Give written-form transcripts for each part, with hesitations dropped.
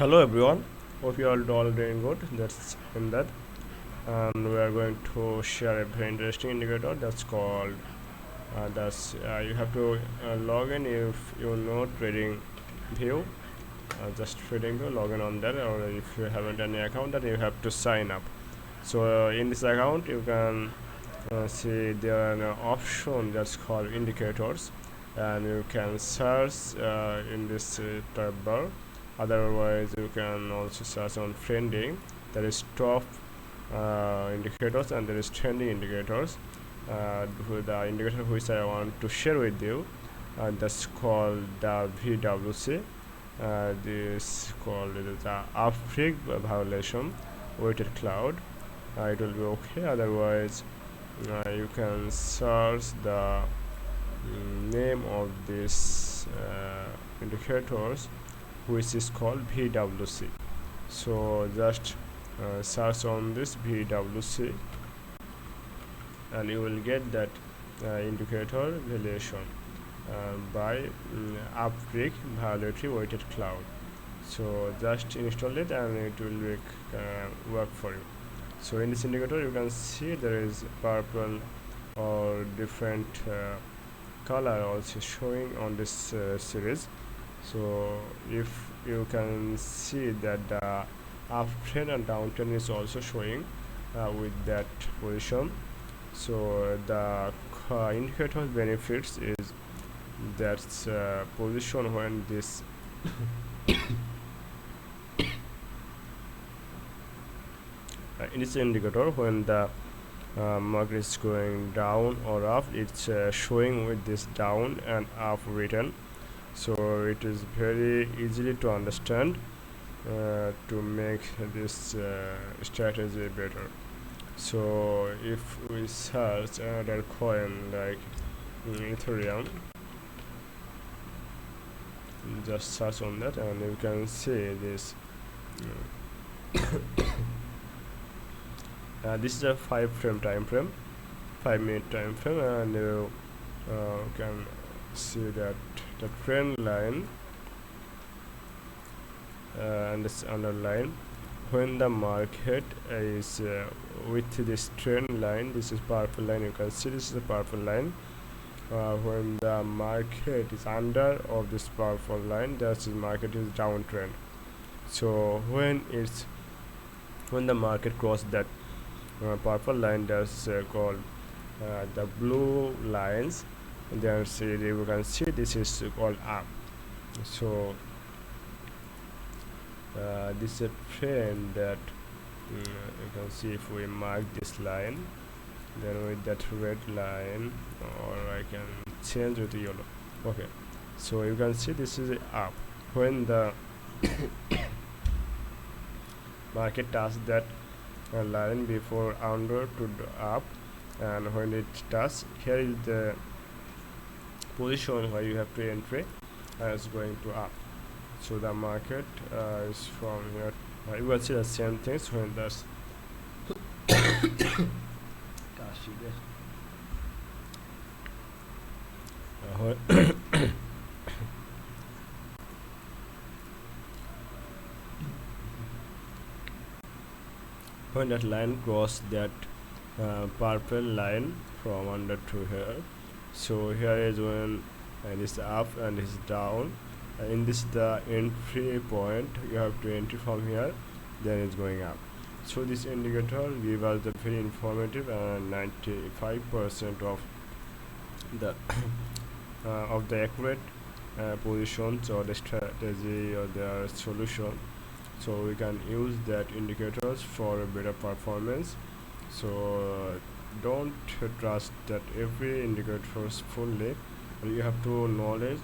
Hello everyone, hope you are all doing good. That's in that, and we are going to share a very interesting indicator that's called that's you have to log in if you know TradingView. Just TradingView, log in on that, or if you haven't any account, then you have to sign up. So in this account, you can see there an option that's called indicators, and you can search in this tab bar. Otherwise, you can also search on trending. There is top indicators and there is trending indicators. The indicator which I want to share with you, that's called the VWC. This called the uptick violation weighted cloud. It will be okay. Otherwise, you can search the name of this indicators, which is called VWC. So just search on this VWC and you will get that indicator valuation by uptick violatory weighted cloud. So just install it and it will work for you. So in this indicator you can see there is purple or different color also showing on this series. So if you can see that the uptrend and downtrend is also showing with that position. So the indicator benefits is that position when this in this indicator when the market is going down or up, it's showing with this down and up written. So it is very easily to understand to make this strategy better. So if we search another coin like Ethereum, just search on that and you can see this this is a 5 time frame, 5-minute time frame, and you can see that the trend line and this underline when the market is with this trend line. This is purple line, you can see this is a purple line. When the market is under of this purple line, that market is downtrend. So when the market crosses that purple line, that's called the blue lines, and then you can see this is called up. So this is a trend that you can see if we mark this line, then with that red line, or I can change with yellow. Okay, so you can see this is up when the market touches that line before under to the up, and when it does, here is the position where you have to enter as going to up. So the market is from here. You will see the same things when there's when that line cross that purple line from under to here. So here is when and it's up and it's down. In this the entry point, you have to enter from here, then it's going up. So this indicator gives us the very informative and 95% of the of the accurate positions or the strategy or the solution. So we can use that indicators for a better performance. So don't trust that every indicator is fully. You have to knowledge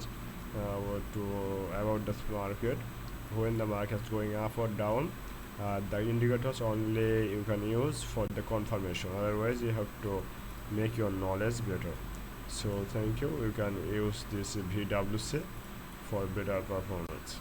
about the market. When the market is going up or down, the indicators only you can use for the confirmation. Otherwise you have to make your knowledge better. So thank you. You can use this VWC for better performance.